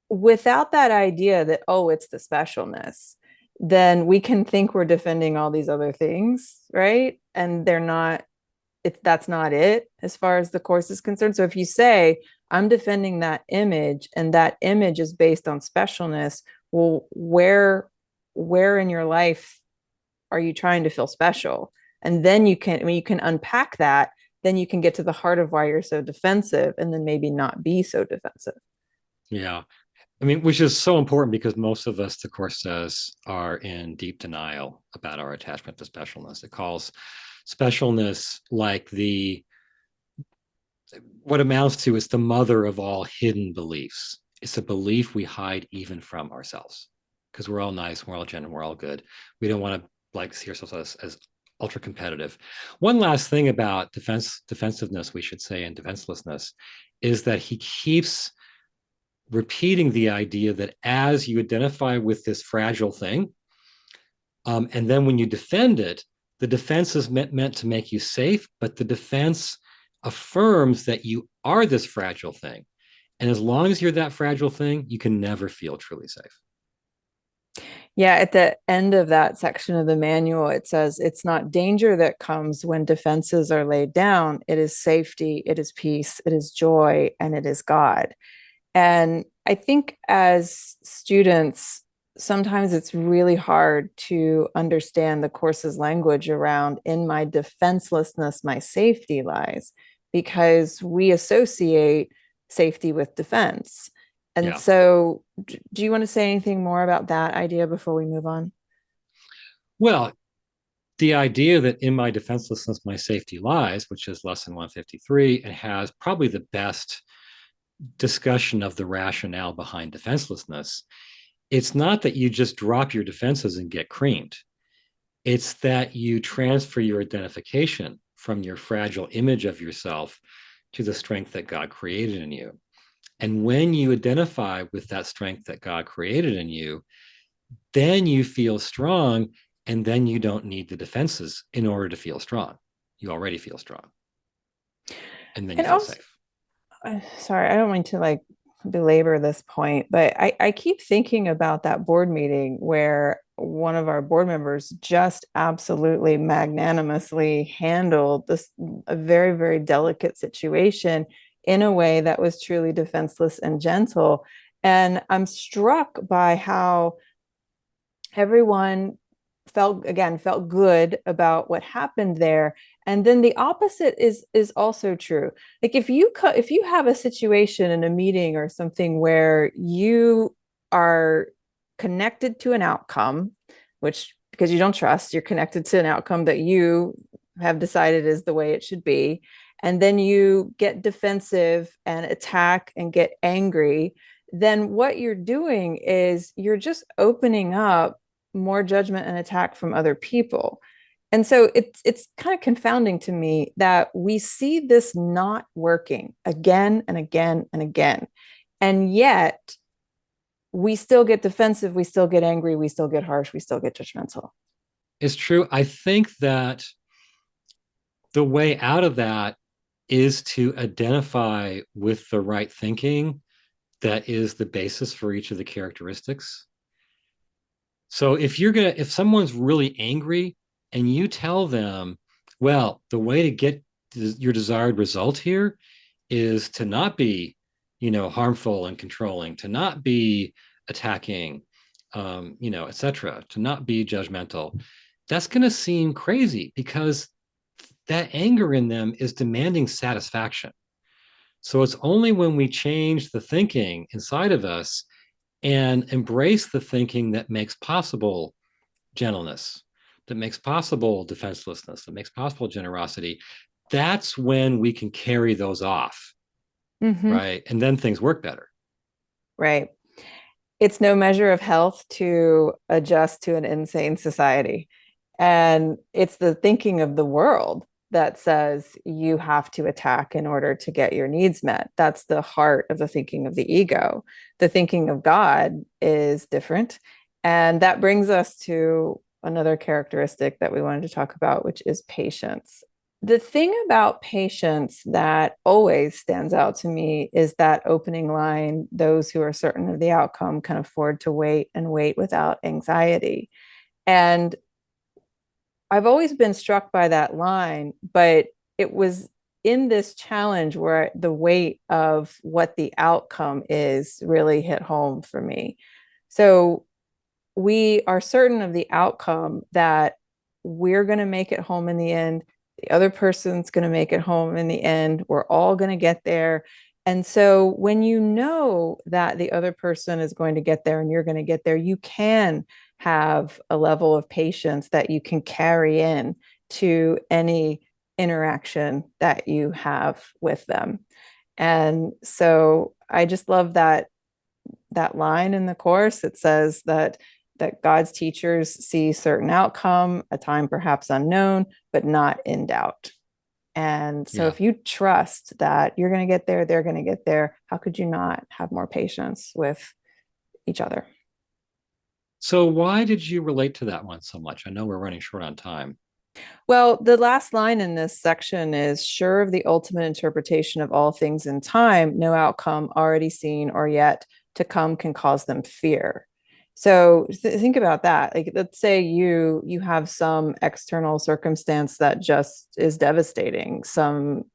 without that idea that, oh, it's the specialness, then we can think we're defending all these other things, right? And they're not, that's not it as far as the course is concerned. So if you say, I'm defending that image and that image is based on specialness, well, where in your life are you trying to feel special? And then when you can unpack that, then you can get to the heart of why you're so defensive and then maybe not be so defensive. Yeah. I mean, which is so important because most of us, the course says, are in deep denial about our attachment to specialness. It calls specialness like the what amounts to is the mother of all hidden beliefs. It's a belief we hide even from ourselves because we're all nice, we're all genuine, we're all good. We don't want to like see ourselves as ultra competitive. One last thing about defensiveness, we should say, and defenselessness, is that he keeps repeating the idea that as you identify with this fragile thing, and then when you defend it, the defense is meant to make you safe, but the defense affirms that you are this fragile thing. And as long as you're that fragile thing, you can never feel truly safe. Yeah, at the end of that section of the manual, it says it's not danger that comes when defenses are laid down. It is safety, it is peace, it is joy, and it is God. And I think as students, sometimes it's really hard to understand the course's language around in my defenselessness, my safety lies, because we associate safety with defense. And Yeah. so, do you want to say anything more about that idea before we move on? Well, the idea that in my defenselessness, my safety lies, which is lesson 153, and has probably the best discussion of the rationale behind defenselessness, it's not that you just drop your defenses and get creamed. It's that you transfer your identification from your fragile image of yourself to the strength that God created in you. And when you identify with that strength that God created in you, then you feel strong, and then you don't need the defenses in order to feel strong. You already feel strong, and then you And feel also, safe. sorry, I don't mean to like belabor this point, but I keep thinking about that board meeting where one of our board members just absolutely magnanimously handled this a very, very delicate situation in a way that was truly defenseless and gentle. And I'm struck by how everyone felt good about what happened there. And then the opposite is also true. Like if you have a situation in a meeting or something where you are connected to an outcome, which because you don't trust. You're connected to an outcome that you have decided is the way it should be. And then you get defensive and attack and get angry. Then what you're doing is you're just opening up more judgment and attack from other people. And so it's kind of confounding to me that we see this not working again and again and again. And yet we still get defensive, we still get angry, we still get harsh, we still get judgmental. It's true. I think that the way out of that is to identify with the right thinking that is the basis for each of the characteristics. So if someone's really angry and you tell them, well, the way to get your desired result here is to not be, harmful and controlling, to not be attacking, etc., to not be judgmental. That's going to seem crazy because that anger in them is demanding satisfaction. So it's only when we change the thinking inside of us and embrace the thinking that makes possible gentleness, that makes possible defenselessness, that makes possible generosity, that's when we can carry those off, Mm-hmm. right? And then things work better. Right. It's no measure of health to adjust to an insane society. And it's the thinking of the world that says you have to attack in order to get your needs met. That's the heart of the thinking of the ego. The thinking of God is different. And that brings us to another characteristic that we wanted to talk about, which is patience. The thing about patience that always stands out to me is that opening line: those who are certain of the outcome can afford to wait and wait without anxiety. And I've always been struck by that line, but it was in this challenge where the weight of what the outcome is really hit home for me. So we are certain of the outcome, that we're going to make it home in the end. The other person's going to make it home in the end. We're all going to get there. And so when you know that the other person is going to get there and you're going to get there, you can have a level of patience that you can carry in to any interaction that you have with them. And so I just love that line in the course. It says that God's teachers see certain outcome, a time perhaps unknown, but not in doubt. And so Yeah. if you trust that you're going to get there, they're going to get there, how could you not have more patience with each other? So why did you relate to that one so much? I know we're running short on time. Well, the last line in this section is: sure of the ultimate interpretation of all things in time, no outcome already seen or yet to come can cause them fear. So think about that. Like, let's say you have some external circumstance that just is devastating, some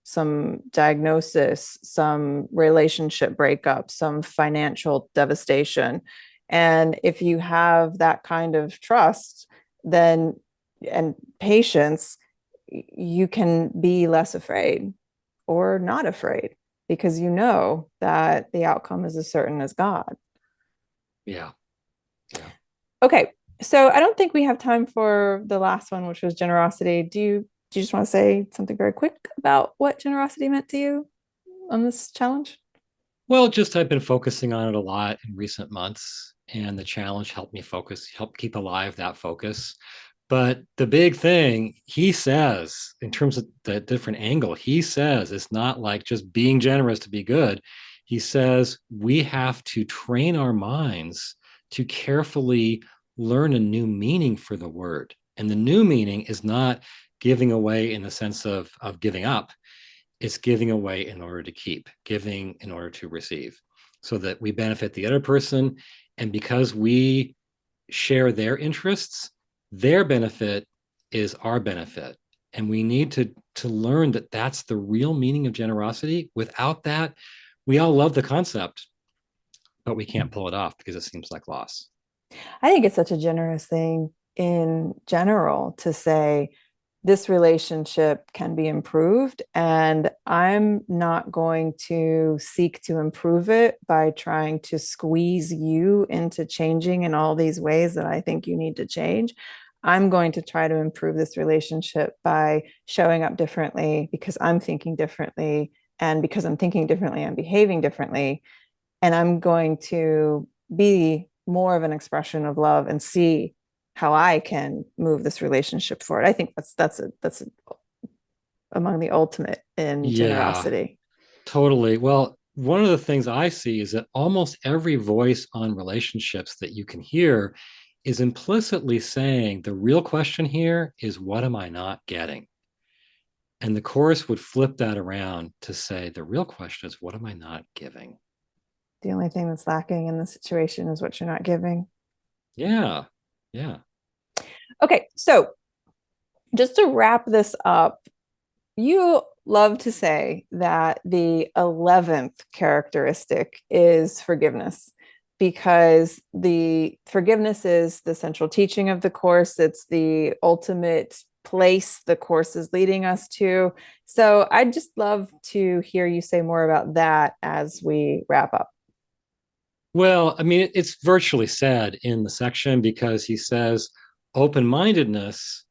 diagnosis, some relationship breakup, some financial devastation. And if you have that kind of trust, then and patience, you can be less afraid or not afraid because you know that the outcome is as certain as God. Yeah. Yeah. Okay, so I don't think we have time for the last one, which was generosity. Do you just want to say something very quick about what generosity meant to you on this challenge? Well, just I've been focusing on it a lot in recent months, and the challenge helped me focus, help keep alive that focus. But the big thing he says, in terms of the different angle, he says it's not like just being generous to be good. He says we have to train our minds to carefully learn a new meaning for the word. And the new meaning is not giving away in the sense of giving up, it's giving away in order to keep, giving in order to receive, so that we benefit the other person. And because we share their interests, their benefit is our benefit. And we need to learn that that's the real meaning of generosity. Without that, we all love the concept, but we can't pull it off because it seems like loss. I think it's such a generous thing in general to say this relationship can be improved, and I'm not going to seek to improve it by trying to squeeze you into changing in all these ways that I think you need to change. I'm going to try to improve this relationship by showing up differently because I'm thinking differently. And because I'm thinking differently, I'm behaving differently. And I'm going to be more of an expression of love and see how I can move this relationship forward. I think that's among the ultimate in Yeah, generosity. totally. Well, one of the things I see is that almost every voice on relationships that you can hear is implicitly saying the real question here is, what am I not getting? And the chorus would flip that around to say, the real question is, what am I not giving? The only thing that's lacking in the situation is what you're not giving. Yeah, yeah. Okay, so just to wrap this up, you love to say that the 11th characteristic is forgiveness because the forgiveness is the central teaching of the course. It's the ultimate place the course is leading us to. So I'd just love to hear you say more about that as we wrap up. Well, I mean, it's virtually said in the section because he says open mindedness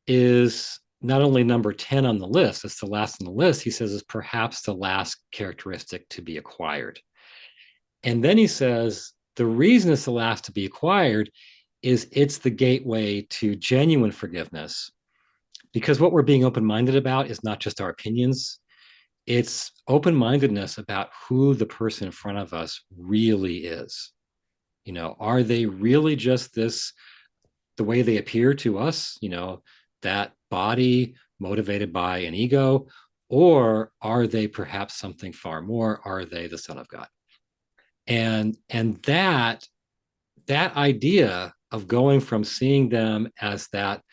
is not only number 10 on the list, it's the last on the list. He says is perhaps the last characteristic to be acquired. And then he says the reason it's the last to be acquired is it's the gateway to genuine forgiveness. Because what we're being open minded about is not just our opinions, it's open mindedness about who the person in front of us really is. Are they really just this, the way they appear to us, that body motivated by an ego? Or are they perhaps something far more? Are they the Son of God? And that idea of going from seeing them as that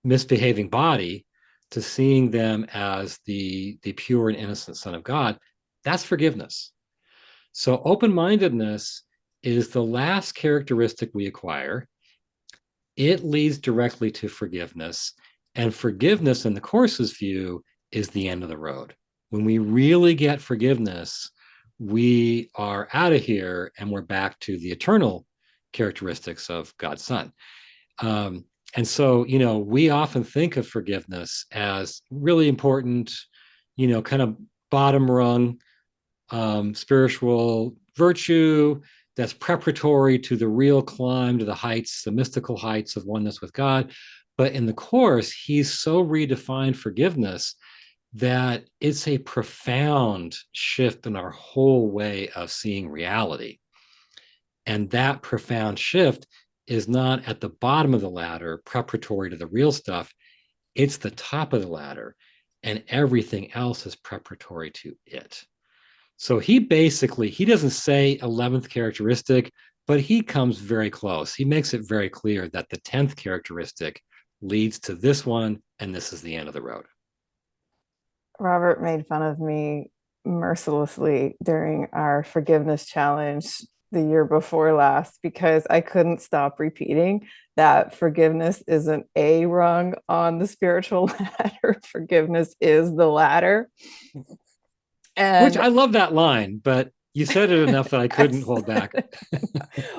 misbehaving body to seeing them as the pure and innocent Son of God, that's forgiveness. So open-mindedness is the last characteristic we acquire. It leads directly to forgiveness. And forgiveness, in the Course's view, is the end of the road. When we really get forgiveness, we are out of here and we're back to the eternal characteristics of God's Son. And so, we often think of forgiveness as really important, kind of bottom rung spiritual virtue that's preparatory to the real climb to the heights, the mystical heights of oneness with God. But in the Course, he's so redefined forgiveness that it's a profound shift in our whole way of seeing reality. And that profound shift is not at the bottom of the ladder, preparatory to the real stuff. It's the top of the ladder, and everything else is preparatory to it. So he doesn't say 11th characteristic, but he comes very close. He makes it very clear that the 10th characteristic leads to this one, and this is the end of the road. Robert made fun of me mercilessly during our forgiveness challenge the year before last because I couldn't stop repeating that forgiveness isn't a rung on the spiritual ladder. Forgiveness is the ladder. Which And I love that line, but you said it enough that I couldn't hold back.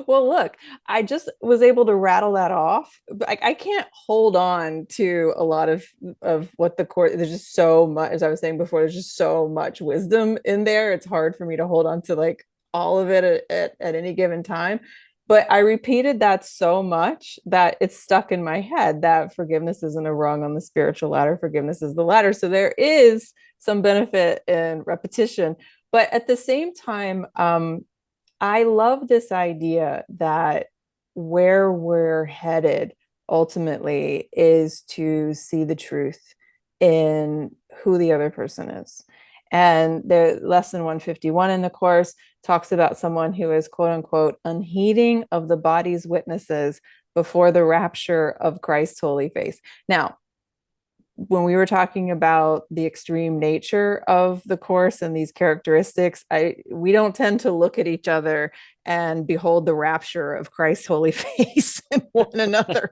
well, look, I just was able to rattle that off. I can't hold on to a lot of what the court. There's just so much, as I was saying before. There's just so much wisdom in there. It's hard for me to hold on to like all of it at any given time. But I repeated that so much that it's stuck in my head that forgiveness isn't a rung on the spiritual ladder. Forgiveness is the ladder. So there is some benefit in repetition. But at the same time, I love this idea that where we're headed ultimately is to see the truth in who the other person is. And the lesson 151 in the course talks about someone who is quote unquote unheeding of the body's witnesses before the rapture of Christ's holy face. Now, when we were talking about the extreme nature of the course and these characteristics, we don't tend to look at each other and behold the rapture of Christ's holy face in one another.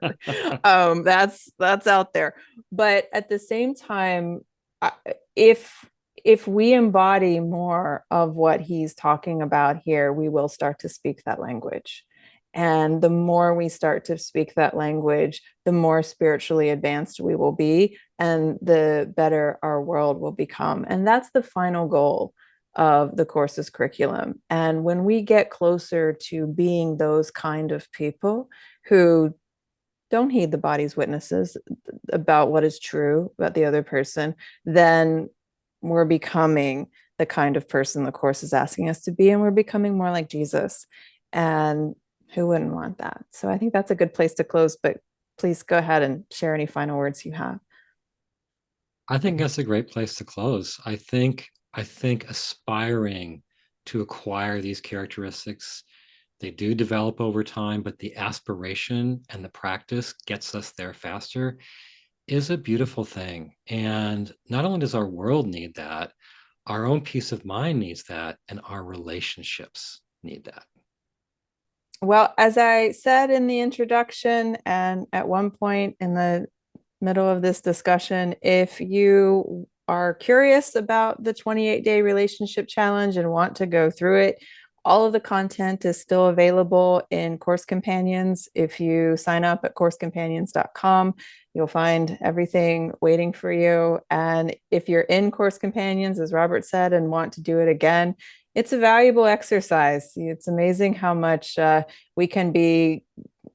That's out there. But at the same time, if if we embody more of what he's talking about here, we will start to speak that language. And the more we start to speak that language, the more spiritually advanced we will be, and the better our world will become. And that's the final goal of the course's curriculum. And when we get closer to being those kind of people who don't heed the body's witnesses about what is true about the other person, then we're becoming the kind of person the course is asking us to be, and we're becoming more like Jesus. And who wouldn't want that? So I think that's a good place to close, but please go ahead and share any final words you have. I think that's a great place to close. I think aspiring to acquire these characteristics, they do develop over time, but the aspiration and the practice gets us there faster is a beautiful thing. And not only does our world need that, our own peace of mind needs that, and our relationships need that. Well, as I said in the introduction and at one point in the middle of this discussion, if you are curious about the 28-day relationship challenge and want to go through it, all of the content is still available in Course Companions. If you sign up at coursecompanions.com, you'll find everything waiting for you. And if you're in Course Companions, as Robert said, and want to do it again, it's a valuable exercise. It's amazing how much we can be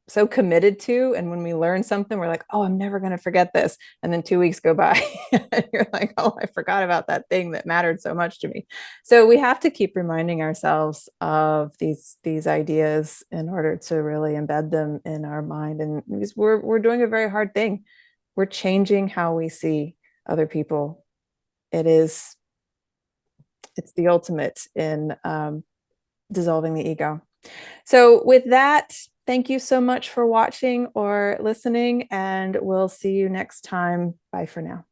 so committed to. And when we learn something, we're like, oh, I'm never going to forget this. And then 2 weeks go by and you're like, oh, I forgot about that thing that mattered so much to me. So we have to keep reminding ourselves of these ideas in order to really embed them in our mind. And we're doing a very hard thing. We're changing how we see other people. It's the ultimate in dissolving the ego. So with that, thank you so much for watching or listening, and we'll see you next time. Bye for now.